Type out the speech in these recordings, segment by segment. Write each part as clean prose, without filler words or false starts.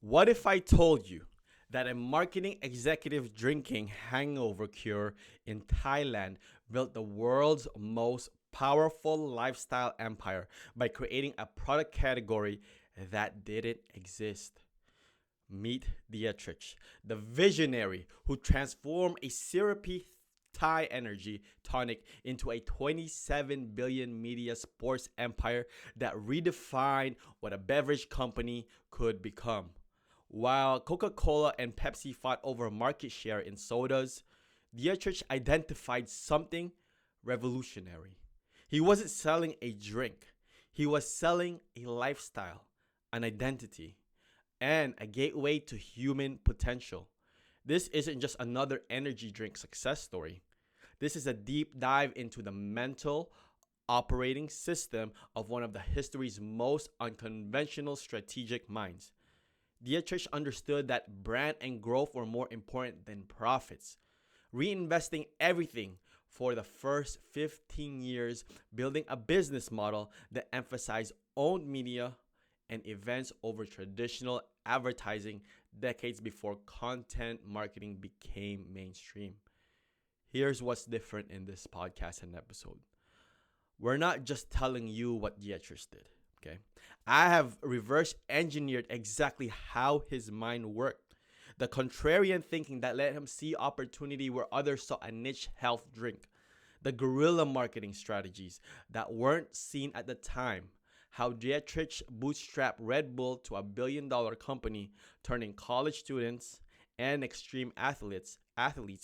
What if I told you that a marketing executive drinking hangover cure in Thailand built the world's most powerful lifestyle empire by creating a product category that didn't exist? Meet Dietrich, the visionary who transformed a syrupy Thai energy tonic into a 27 billion media sports empire that redefined what a beverage company could become. While Coca-Cola and Pepsi fought over market share in sodas, Dietrich identified something revolutionary. He wasn't selling a drink, he was selling a lifestyle, an identity, and a gateway to human potential. This isn't just another energy drink success story. This is a deep dive into the mental operating system of one of the history's most unconventional strategic minds. Dietrich understood that brand and growth were more important than profits, reinvesting everything for the first 15 years, building a business model that emphasized owned media and events over traditional advertising decades before content marketing became mainstream. Here's what's different in this podcast and episode. We're not just telling you what Dietrich did, okay? I have reverse engineered exactly how his mind worked. The contrarian thinking that let him see opportunity where others saw a niche health drink. The guerrilla marketing strategies that weren't seen at the time. How Dietrich bootstrapped Red Bull to $1 billion company, turning college students and extreme athletes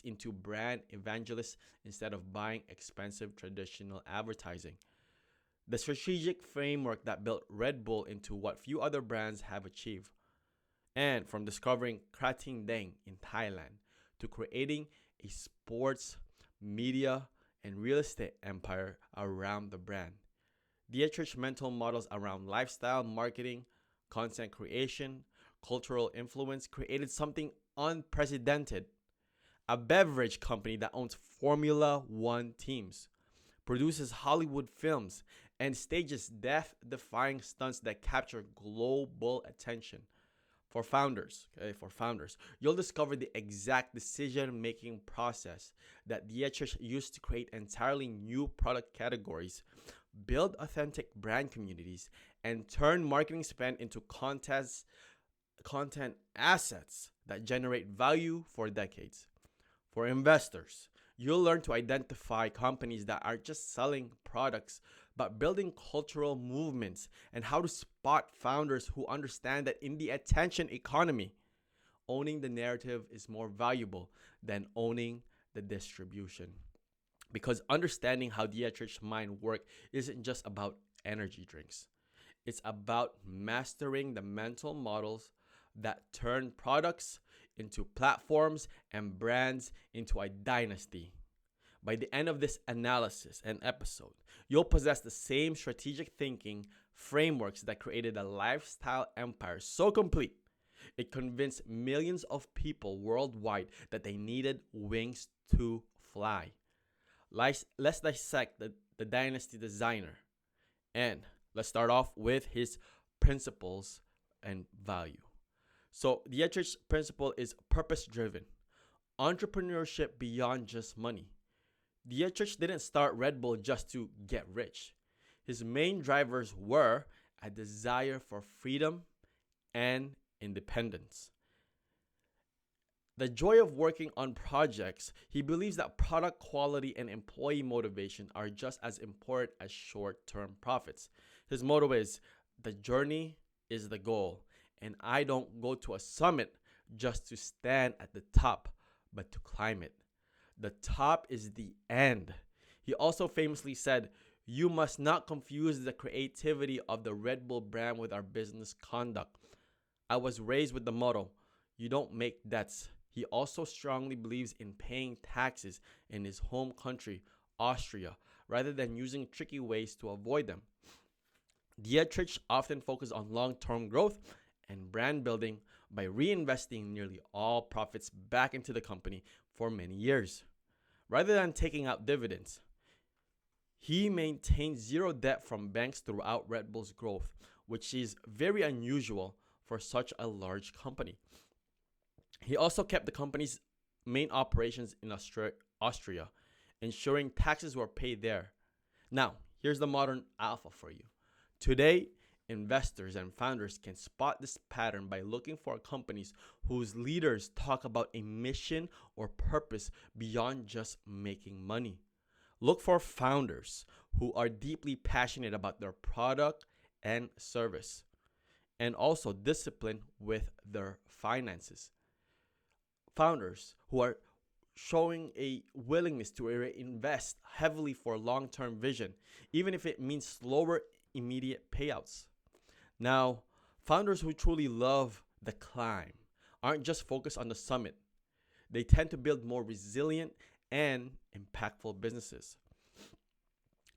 into brand evangelists instead of buying expensive traditional advertising. The strategic framework that built Red Bull into what few other brands have achieved. And from discovering Krating Daeng in Thailand to creating a sports, media, and real estate empire around the brand. Dietrich's mental models around lifestyle marketing, content creation, cultural influence created something unprecedented. A beverage company that owns Formula One teams, produces Hollywood films, and stages death-defying stunts that capture global attention. For founders, you'll discover the exact decision-making process that Dietrich used to create entirely new product categories, build authentic brand communities, and turn marketing spend into content assets that generate value for decades. For investors, you'll learn to identify companies that aren't just selling products but building cultural movements, and how to spot founders who understand that in the attention economy, owning the narrative is more valuable than owning the distribution. Because understanding how Dietrich's mind worked isn't just about energy drinks. It's about mastering the mental models that turn products into platforms and brands into a dynasty. By the end of this analysis and episode, you'll possess the same strategic thinking frameworks that created a lifestyle empire so complete it convinced millions of people worldwide that they needed wings to fly. Let's dissect the dynasty designer. And let's start off with his principles and value. So, Dietrich's principle is purpose driven, entrepreneurship beyond just money. Dietrich didn't start Red Bull just to get rich. His main drivers were a desire for freedom and independence. The joy of working on projects, he believes that product quality and employee motivation are just as important as short-term profits. His motto is, the journey is the goal, and I don't go to a summit just to stand at the top, but to climb it. The top is the end. He also famously said, you must not confuse the creativity of the Red Bull brand with our business conduct. I was raised with the motto, you don't make debts. He also strongly believes in paying taxes in his home country, Austria, rather than using tricky ways to avoid them. Dietrich often focused on long-term growth and brand building by reinvesting nearly all profits back into the company for many years. Rather than taking out dividends, he maintained zero debt from banks throughout Red Bull's growth, which is very unusual for such a large company. He also kept the company's main operations in Austria, ensuring taxes were paid there. Now, here's the modern alpha for you. Today, investors and founders can spot this pattern by looking for companies whose leaders talk about a mission or purpose beyond just making money. Look for founders who are deeply passionate about their product and service, and also disciplined with their finances. Founders who are showing a willingness to invest heavily for long-term vision, even if it means slower immediate payouts. Now, founders who truly love the climb aren't just focused on the summit. They tend to build more resilient and impactful businesses.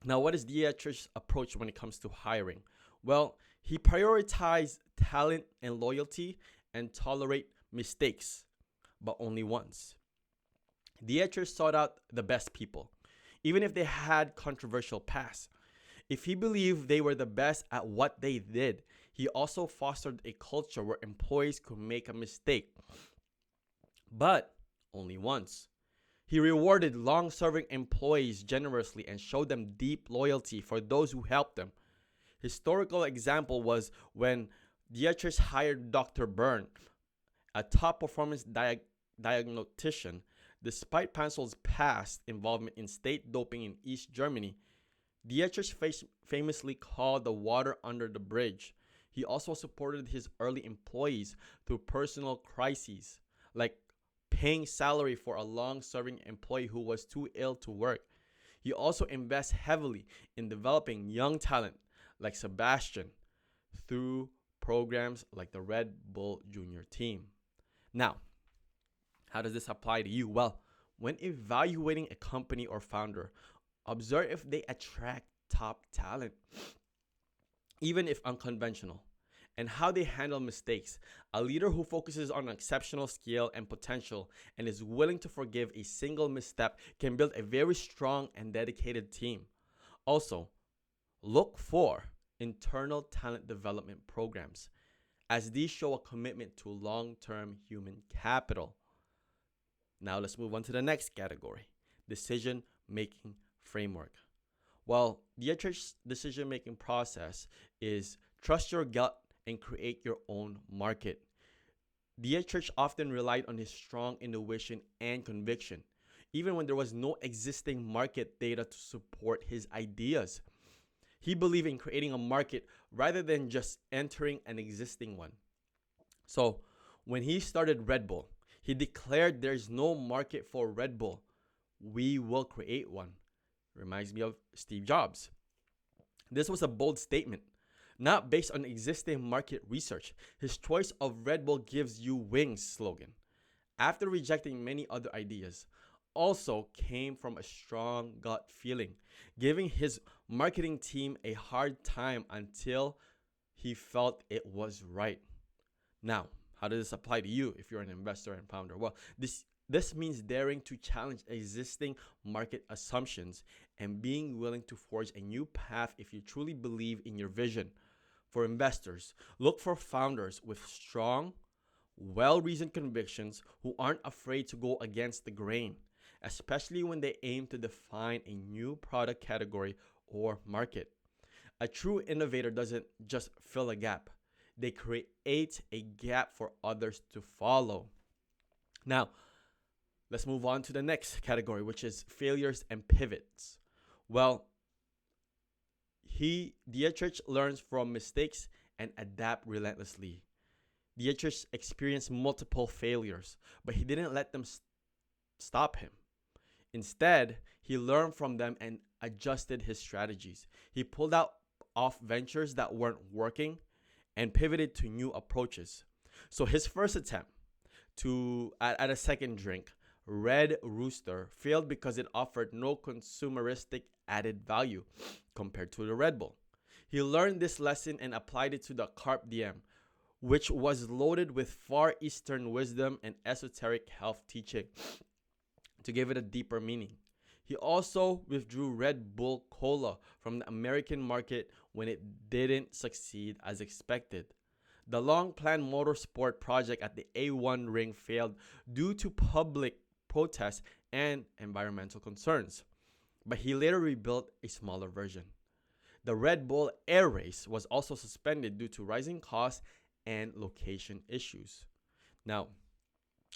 Now, what is Dietrich's approach when it comes to hiring? Well, he prioritized talent and loyalty and tolerate mistakes, but only once. Dietrich sought out the best people, even if they had controversial past. If he believed they were the best at what they did, he also fostered a culture where employees could make a mistake, but only once. He rewarded long-serving employees generously and showed them deep loyalty for those who helped them. Historical example was when Dietrich hired Dr. Byrne, a top performance diagnostician. Despite Pansel's past involvement in state doping in East Germany, Dietrich famously called the water under the bridge. He also supported his early employees through personal crises, like paying salary for a long-serving employee who was too ill to work. He also invests heavily in developing young talent like Sebastian through programs like the Red Bull Junior team. Now, how does this apply to you? Well, when evaluating a company or founder, observe if they attract top talent, even if unconventional, and how they handle mistakes. A leader who focuses on exceptional skill and potential and is willing to forgive a single misstep can build a very strong and dedicated team. Also, look for internal talent development programs, as these show a commitment to long-term human capital. Now let's move on to the next category, decision-making framework. Well, Dietrich's decision-making process is trust your gut and create your own market. Dietrich often relied on his strong intuition and conviction, even when there was no existing market data to support his ideas. He believed in creating a market rather than just entering an existing one. So, when he started Red Bull, he declared there's no market for Red Bull. We will create one. Reminds me of Steve Jobs. This was a bold statement, not based on existing market research. His choice of Red Bull gives you wings slogan, after rejecting many other ideas, also came from a strong gut feeling, giving his marketing team a hard time until he felt it was right. Now, how does this apply to you if you're an investor and founder? Well, this means daring to challenge existing market assumptions and being willing to forge a new path if you truly believe in your vision. For investors, look for founders with strong, well-reasoned convictions who aren't afraid to go against the grain, especially when they aim to define a new product category or market. A true innovator doesn't just fill a gap. They create a gap for others to follow. Now, let's move on to the next category, which is failures and pivots. Well, Dietrich learns from mistakes and adapt relentlessly. Dietrich experienced multiple failures, but he didn't let them stop him. Instead, he learned from them and adjusted his strategies. He pulled out off ventures that weren't working and pivoted to new approaches. So his first attempt at a second drink, Red Rooster, failed because it offered no consumeristic added value compared to the Red Bull. He learned this lesson and applied it to the Carp Diem, which was loaded with Far Eastern wisdom and esoteric health teaching to give it a deeper meaning. He also withdrew Red Bull Cola from the American market when it didn't succeed as expected. The long planned motorsport project at the A1 ring failed due to public protests and environmental concerns, but he later rebuilt a smaller version. The Red Bull Air Race was also suspended due to rising costs and location issues. Now,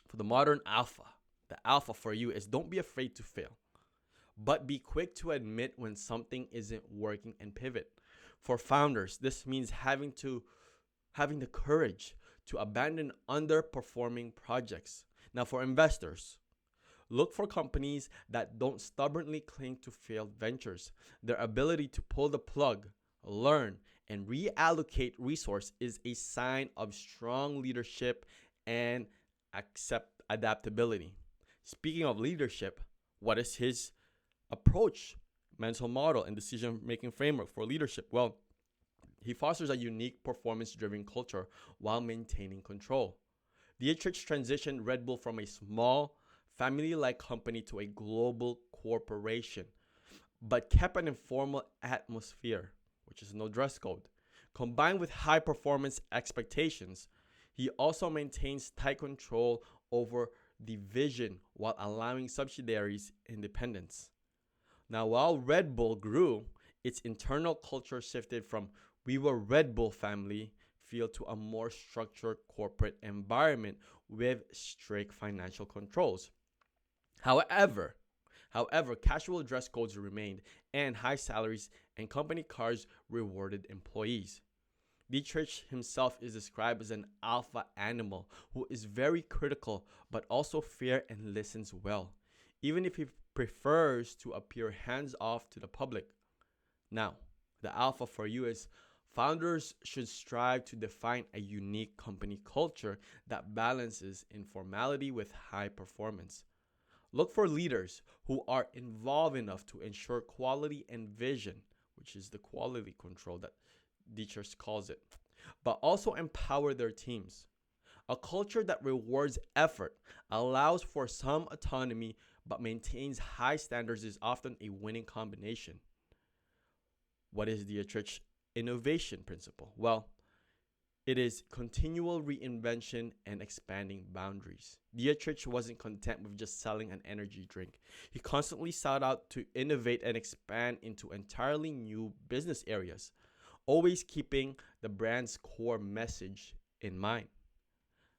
for the modern alpha, the alpha for you is don't be afraid to fail, but be quick to admit when something isn't working and pivot. For founders, this means having the courage to abandon underperforming projects. Now, for investors, look for companies that don't stubbornly cling to failed ventures. Their ability to pull the plug, learn, and reallocate resource is a sign of strong leadership and accept adaptability. Speaking of leadership, what is his approach, mental model, and decision making framework for leadership? Well, he fosters a unique performance driven culture while maintaining control. Dietrich transitioned Red Bull from a small, family like company to a global corporation, but kept an informal atmosphere, which is no dress code. Combined with high performance expectations, he also maintains tight control over the vision while allowing subsidiaries independence. Now, while Red Bull grew, its internal culture shifted from "we were Red Bull family" feel to a more structured corporate environment with strict financial controls. However, casual dress codes remained and high salaries and company cars rewarded employees. Dietrich himself is described as an alpha animal who is very critical but also fair and listens well, even if he prefers to appear hands off to the public. Now, the alpha for you is founders should strive to define a unique company culture that balances informality with high performance. Look for leaders who are involved enough to ensure quality and vision, which is the quality control that Dietrich calls it, but also empower their teams. A culture that rewards effort, allows for some autonomy, but maintains high standards is often a winning combination. What is Dietrich's innovation principle? Well, it is continual reinvention and expanding boundaries. Dietrich wasn't content with just selling an energy drink. He constantly sought out to innovate and expand into entirely new business areas, always keeping the brand's core message in mind.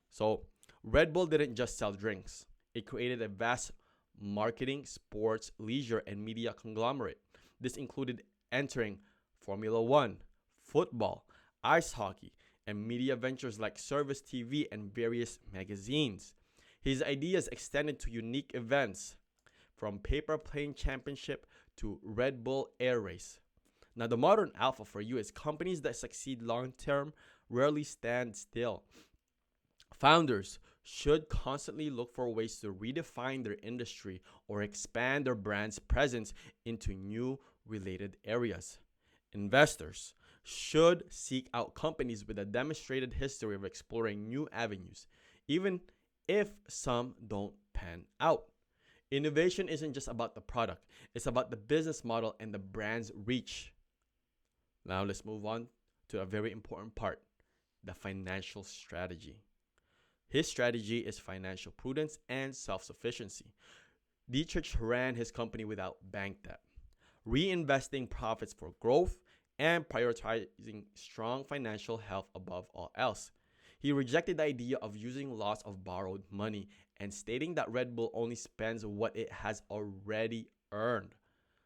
So, Red Bull didn't just sell drinks, it created a vast marketing, sports, leisure, and media conglomerate. This included entering Formula One, football, ice hockey, and media ventures like Service TV and various magazines. His ideas extended to unique events, from paper plane championship to Red Bull Air Race. Now, the modern alpha for you is companies that succeed long term rarely stand still. Founders should constantly look for ways to redefine their industry or expand their brand's presence into new related areas. Investors should seek out companies with a demonstrated history of exploring new avenues, even if some don't pan out. Innovation isn't just about the product, it's about the business model and the brand's reach. Now, let's move on to a very important part, the financial strategy. His strategy is financial prudence and self sufficiency. Dietrich ran his company without bank debt, reinvesting profits for growth and prioritizing strong financial health above all else. He rejected the idea of using lots of borrowed money and stating that Red Bull only spends what it has already earned.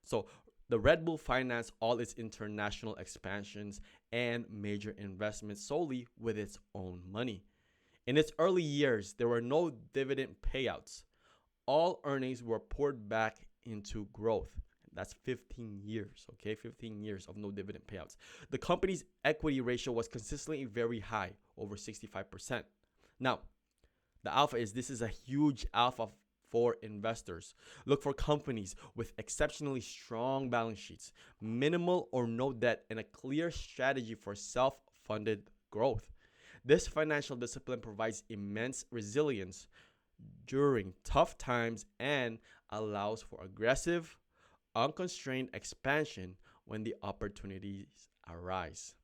So, the Red Bull financed all its international expansions and major investments solely with its own money. In its early years, there were no dividend payouts. All earnings were poured back into growth. That's 15 years, okay? 15 years of no dividend payouts. The company's equity ratio was consistently very high, over 65%. Now, the alpha is this is a huge alpha for investors. Look for companies with exceptionally strong balance sheets, minimal or no debt, and a clear strategy for self-funded growth. This financial discipline provides immense resilience during tough times and allows for aggressive, unconstrained expansion when the opportunities arise.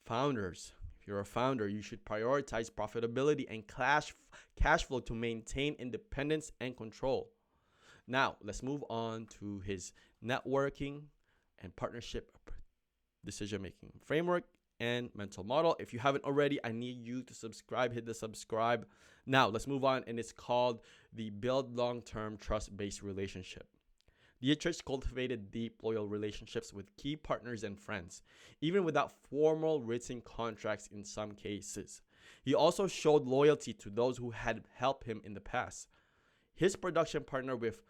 Founders, If you're a founder, you should prioritize profitability and cash flow to maintain independence and control. Now, let's move on to his networking and partnership decision making framework and mental model. If you haven't already, I need you to subscribe. Hit the subscribe. Now, let's move on, and it's called the Build Long-Term Trust-Based Relationship. Dietrich cultivated deep, loyal relationships with key partners and friends, even without formal written contracts in some cases. He also showed loyalty to those who had helped him in the past. His production partner with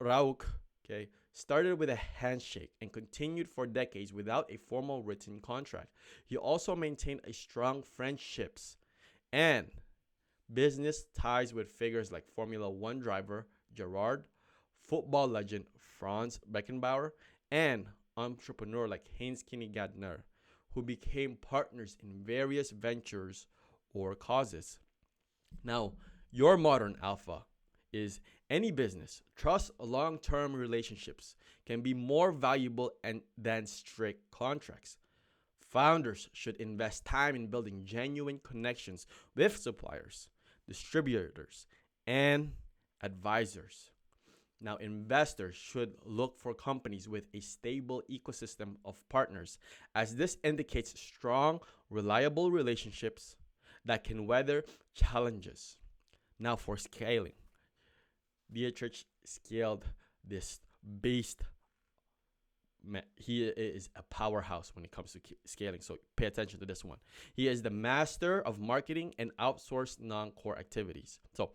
Rauch, started with a handshake and continued for decades without a formal written contract. He also maintained a strong friendships and business ties with figures like Formula One driver Gerard, football legend Franz Beckenbauer, and entrepreneur like Heinz Kinnegadner, who became partners in various ventures or causes. Now, your modern alpha is any business. Trust long-term relationships can be more valuable than strict contracts. Founders should invest time in building genuine connections with suppliers, distributors, and advisors. Now, investors should look for companies with a stable ecosystem of partners, as this indicates strong, reliable relationships that can weather challenges. Now, for scaling, Dietrich scaled this beast. He is a powerhouse when it comes to scaling, so pay attention to this one. He is the master of marketing and outsourced non-core activities. So,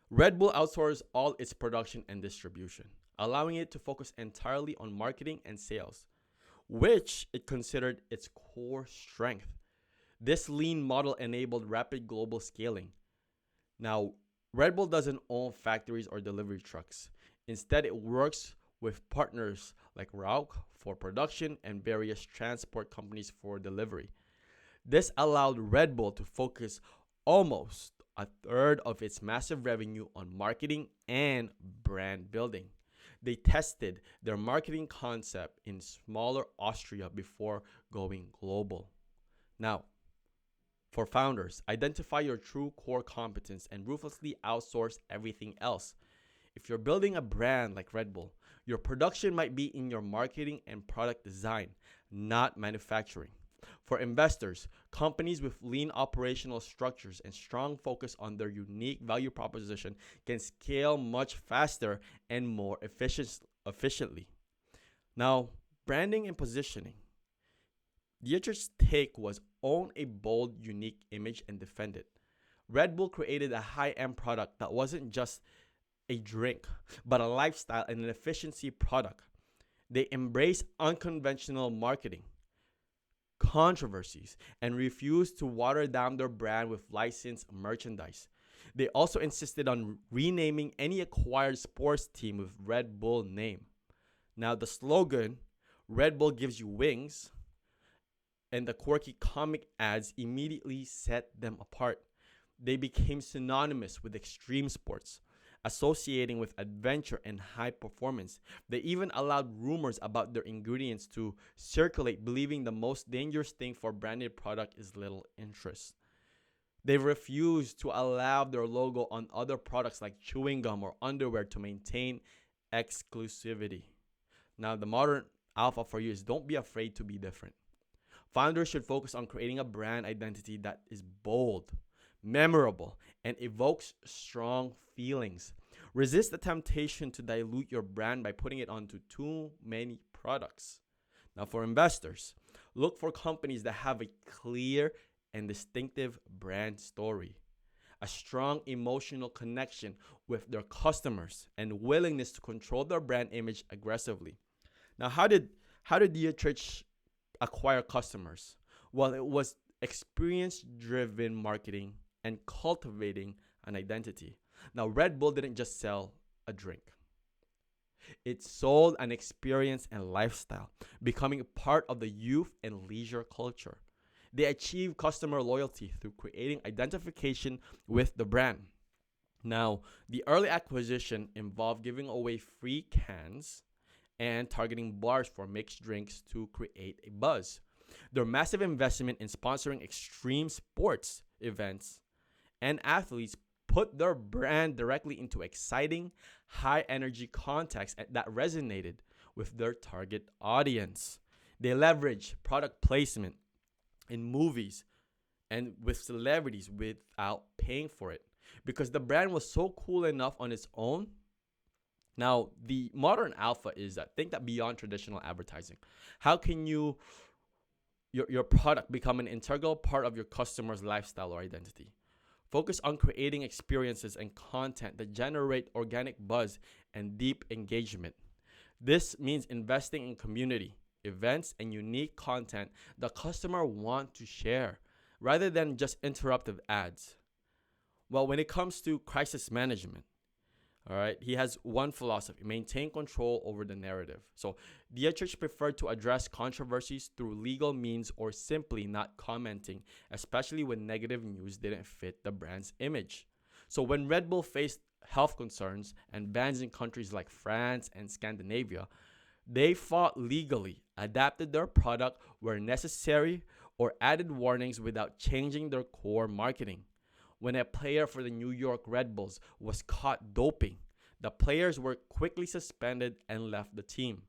Red Bull outsourced all its production and distribution, allowing it to focus entirely on marketing and sales, which it considered its core strength. This lean model enabled rapid global scaling. Now, Red Bull doesn't own factories or delivery trucks. Instead, it works with partners like Rauch for production and various transport companies for delivery. This allowed Red Bull to focus almost a third of its massive revenue on marketing and brand building. They tested their marketing concept in smaller Austria before going global. Now, for founders, identify your true core competence and ruthlessly outsource everything else. If you're building a brand like Red Bull, your production might be in your marketing and product design, not manufacturing. For investors, companies with lean operational structures and strong focus on their unique value proposition can scale much faster and more efficiently. Now, branding and positioning. Dietrich's take was own a bold, unique image and defend it. Red Bull created a high-end product that wasn't just a drink, but a lifestyle and an efficiency product. They embraced unconventional marketing, controversies, and refused to water down their brand with licensed merchandise. They also insisted on renaming any acquired sports team with Red Bull name. Now, the slogan, Red Bull gives you wings, and the quirky comic ads immediately set them apart. They became synonymous with extreme sports, associating with adventure and high performance. They even allowed rumors about their ingredients to circulate, believing the most dangerous thing for branded product is little interest. They refused to allow their logo on other products like chewing gum or underwear to maintain exclusivity. Now, the modern alpha for you is don't be afraid to be different. Founders should focus on creating a brand identity that is bold, memorable, and evokes strong feelings. Resist the temptation to dilute your brand by putting it onto too many products. Now, for investors, look for companies that have a clear and distinctive brand story, a strong emotional connection with their customers, and willingness to control their brand image aggressively. Now, how did Dietrich acquire customers? Well, it was experience-driven marketing and cultivating an identity. Now, Red Bull didn't just sell a drink. It sold an experience and lifestyle, becoming a part of the youth and leisure culture. They achieved customer loyalty through creating identification with the brand. Now, the early acquisition involved giving away free cans and targeting bars for mixed drinks to create a buzz. Their massive investment in sponsoring extreme sports events and athletes put their brand directly into exciting, high energy context that resonated with their target audience. They leverage product placement in movies and with celebrities without paying for it because the brand was so cool enough on its own. Now, the modern alpha is that think that beyond traditional advertising. How can your product become an integral part of your customer's lifestyle or identity? Focus on creating experiences and content that generate organic buzz and deep engagement. This means investing in community, events, and unique content the customer want to share rather than just interruptive ads. Well, when it comes to crisis management, all right, he has one philosophy: maintain control over the narrative. So, Dietrich preferred to address controversies through legal means or simply not commenting, especially when negative news didn't fit the brand's image. So, when Red Bull faced health concerns and bans in countries like France and Scandinavia, they fought legally, adapted their product where necessary, or added warnings without changing their core marketing. When a player for the New York Red Bulls was caught doping, the players were quickly suspended and left the team.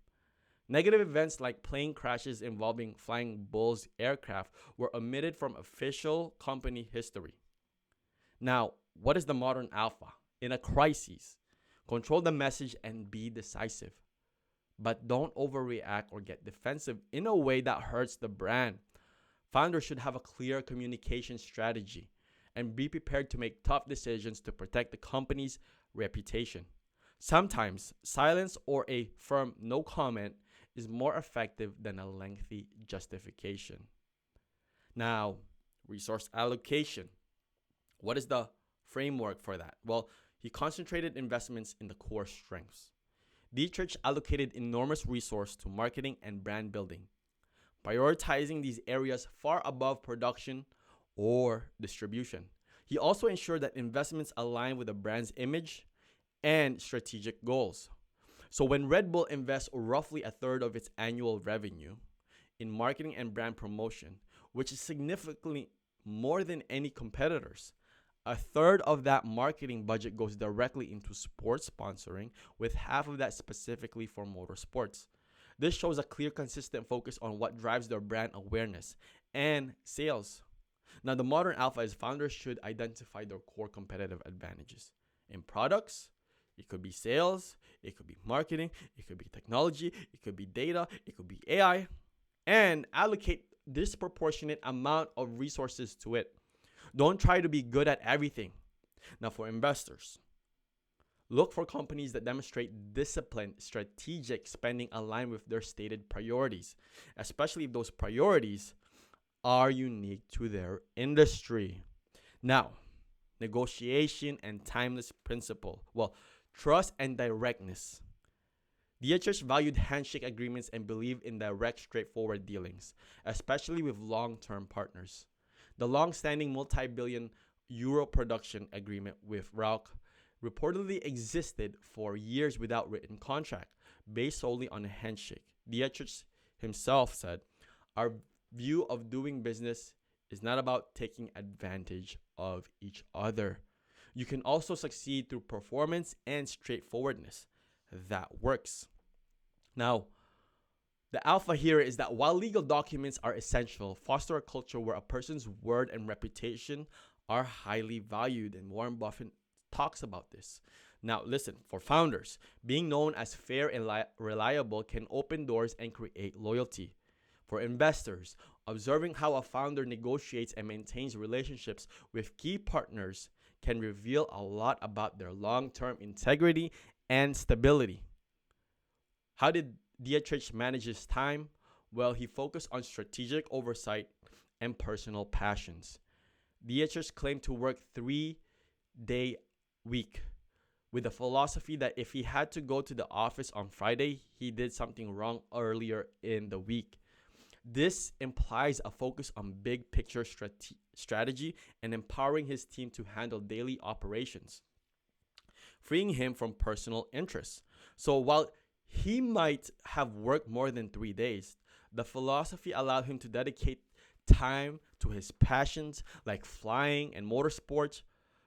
Negative events like plane crashes involving Flying Bulls aircraft were omitted from official company history. Now, what is the modern alpha? In a crisis, control the message and be decisive. But don't overreact or get defensive in a way that hurts the brand. Founders should have a clear communication strategy and be prepared to make tough decisions to protect the company's reputation. Sometimes silence or a firm no comment is more effective than a lengthy justification. Now, resource allocation. What is the framework for that? Well, he concentrated investments in the core strengths. Dietrich allocated enormous resource to marketing and brand building, prioritizing these areas far above production or distribution. He also ensured that investments align with the brand's image and strategic goals. So when Red Bull invests roughly a third of its annual revenue in marketing and brand promotion, which is significantly more than any competitors, a third of that marketing budget goes directly into sports sponsoring, with half of that specifically for motorsports. This shows a clear, consistent focus on what drives their brand awareness and sales. Now, the modern alpha is founders should identify their core competitive advantages. In products, it could be sales, it could be marketing, it could be technology, it could be data, it could be AI, and allocate disproportionate amount of resources to it. Don't try to be good at everything. Now, for investors, look for companies that demonstrate disciplined, strategic spending aligned with their stated priorities, especially if those priorities are unique to their industry. Now, negotiation and timeless principle. Well, trust and directness. Dietrich valued handshake agreements and believed in direct, straightforward dealings, especially with long-term partners. The long-standing multi-billion euro production agreement with Rauch reportedly existed for years without written contract, based solely on a handshake. Dietrich himself said, "Our view of doing business is not about taking advantage of each other. You can also succeed through performance and straightforwardness. That works." Now, the alpha here is that while legal documents are essential, foster a culture where a person's word and reputation are highly valued, and Warren Buffett talks about this. Now, listen, for founders, being known as fair and reliable can open doors and create loyalty. For investors, observing how a founder negotiates and maintains relationships with key partners can reveal a lot about their long-term integrity and stability. How did Dietrich manage his time? Well, he focused on strategic oversight and personal passions. Dietrich claimed to work 3-day week with the philosophy that if he had to go to the office on Friday, he did something wrong earlier in the week. This implies a focus on big picture strategy and empowering his team to handle daily operations, freeing him from personal interests. So while he might have worked more than 3 days, The philosophy allowed him to dedicate time to his passions like flying and motorsports,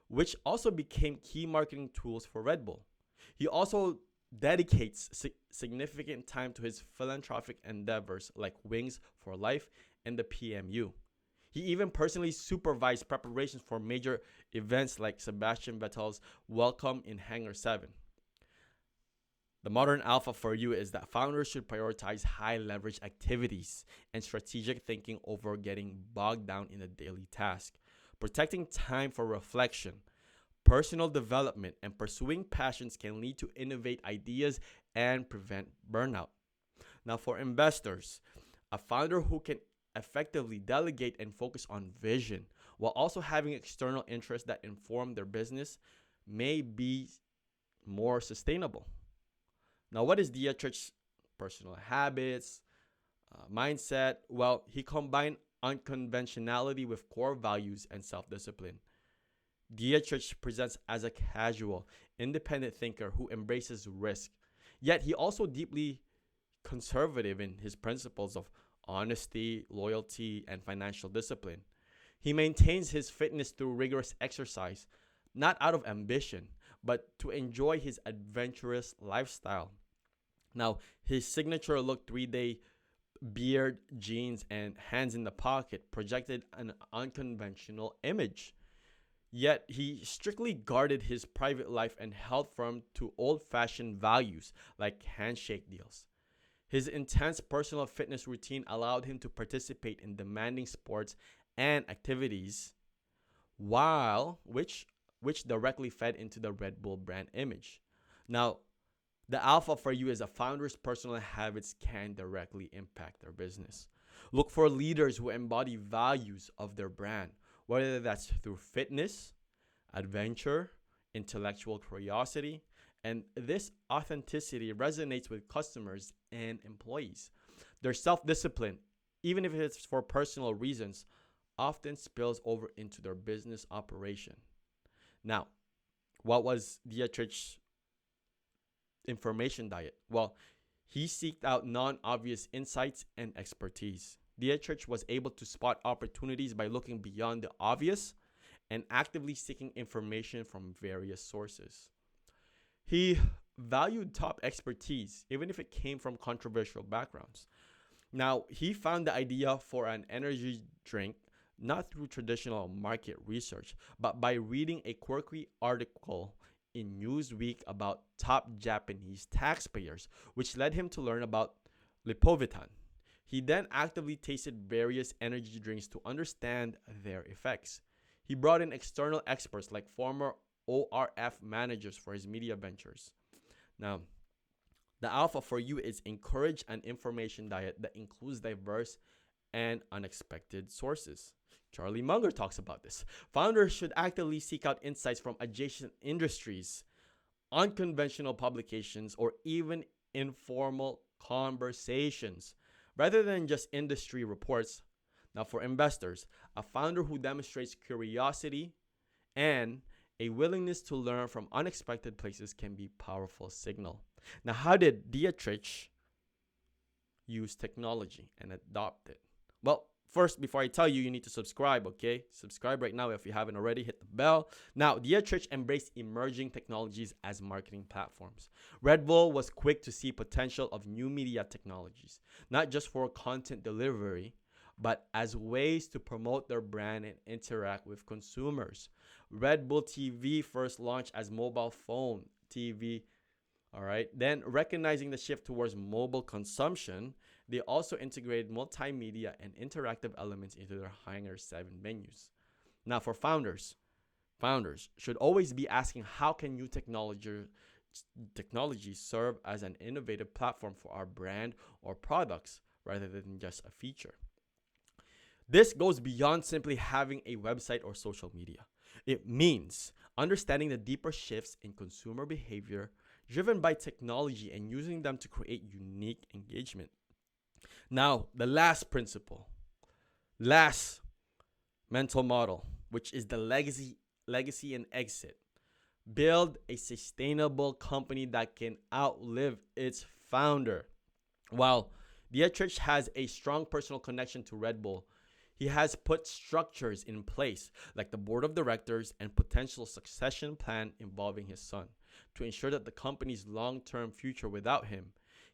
which also became key marketing tools for Red Bull. He also dedicates significant time to his philanthropic endeavors like Wings for Life and the PMU. He even personally supervised preparations for major events like Sebastian Vettel's welcome in Hangar 7. The modern alpha for you is that founders should prioritize high leverage activities and strategic thinking over getting bogged down in a daily task. Protecting time for reflection, personal development, and pursuing passions can lead to innovate ideas and prevent burnout. Now, for investors, a founder who can effectively delegate and focus on vision while also having external interests that inform their business may be more sustainable. Now, what is Dietrich's personal habits, mindset? Well, he combined unconventionality with core values and self-discipline. Dietrich presents as a casual, independent thinker who embraces risk, yet he also deeply conservative in his principles of honesty, loyalty, and financial discipline. He maintains his fitness through rigorous exercise, not out of ambition, but to enjoy his adventurous lifestyle. Now, his signature look 3-day beard, jeans, and hands in the pocket projected an unconventional image. Yet he strictly guarded his private life and held firm to old-fashioned values like handshake deals. His intense personal fitness routine allowed him to participate in demanding sports and activities, which directly fed into the Red Bull brand image. Now, the alpha for you is a founder's personal habits can directly impact their business. Look for leaders who embody values of their brand, whether that's through fitness, adventure, intellectual curiosity, and this authenticity resonates with customers and employees. Their self-discipline, even if it's for personal reasons, often spills over into their business operation. Now, what was Dietrich's information diet? Well, he sought out non-obvious insights and expertise. Dietrich was able to spot opportunities by looking beyond the obvious and actively seeking information from various sources. He valued top expertise, even if it came from controversial backgrounds. Now, he found the idea for an energy drink not through traditional market research, but by reading a quirky article in Newsweek about top Japanese taxpayers, which led him to learn about Lipovitan. He then actively tasted various energy drinks to understand their effects. He brought in external experts like former ORF managers for his media ventures. Now, the alpha for you is encourage an information diet that includes diverse and unexpected sources. Charlie Munger talks about this. Founders should actively seek out insights from adjacent industries, unconventional publications, or even informal conversations, rather than just industry reports. Now, for investors, a founder who demonstrates curiosity and a willingness to learn from unexpected places can be a powerful signal. Now, how did Dietrich use technology and adopt it? Well, first, before I tell you, you need to subscribe, okay? Subscribe right now if you haven't already. Hit the bell. Now, Dietrich embraced emerging technologies as marketing platforms. Red Bull was quick to see potential of new media technologies, not just for content delivery, but as ways to promote their brand and interact with consumers. Red Bull TV first launched as mobile phone TV. All right. Then, recognizing the shift towards mobile consumption, they also integrated multimedia and interactive elements into their Hangar 7 menus. Now, for founders should always be asking how can new technology serve as an innovative platform for our brand or products rather than just a feature. This goes beyond simply having a website or social media. It means understanding the deeper shifts in consumer behavior driven by technology and using them to create unique engagement. Now, the last principle, last mental model, which is the legacy and exit. Build a sustainable company that can outlive its founder. While Dietrich has a strong personal connection to Red Bull. He has put structures in place, like the board of directors and potential succession plan involving his son, to ensure that the company's long term future without him.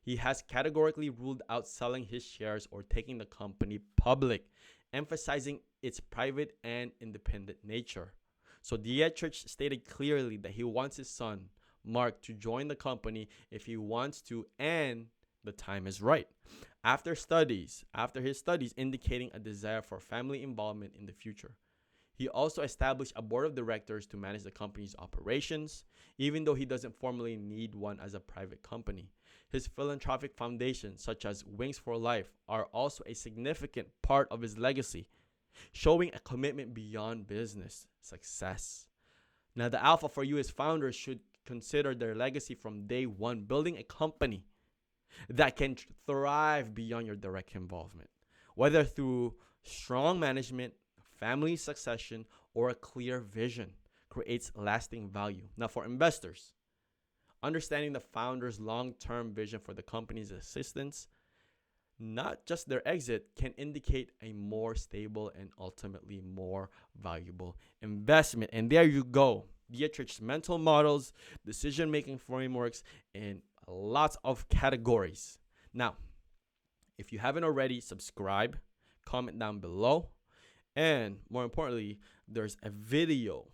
He has categorically ruled out selling his shares or taking the company public, emphasizing its private and independent nature. So Dietrich stated clearly that he wants his son, Mark, to join the company if he wants to and the time is right. After his studies indicating a desire for family involvement in the future. He also established a board of directors to manage the company's operations, even though he doesn't formally need one as a private company. His philanthropic foundations, such as Wings for Life, are also a significant part of his legacy, showing a commitment beyond business success. Now, the alpha for you as founders should consider their legacy from day one, building a company that can thrive beyond your direct involvement, whether through strong management, family succession, or a clear vision, creates lasting value. Now, for investors, understanding the founder's long term vision for the company's existence, not just their exit, can indicate a more stable and ultimately more valuable investment. And there you go. Dietrich's mental models, decision making frameworks, and lots of categories. Now, if you haven't already, subscribe, comment down below, and more importantly, there's a video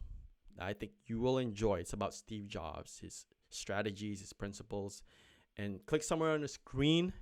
that I think you will enjoy. It's about Steve Jobs, his strategies, his principles, and click somewhere on the screen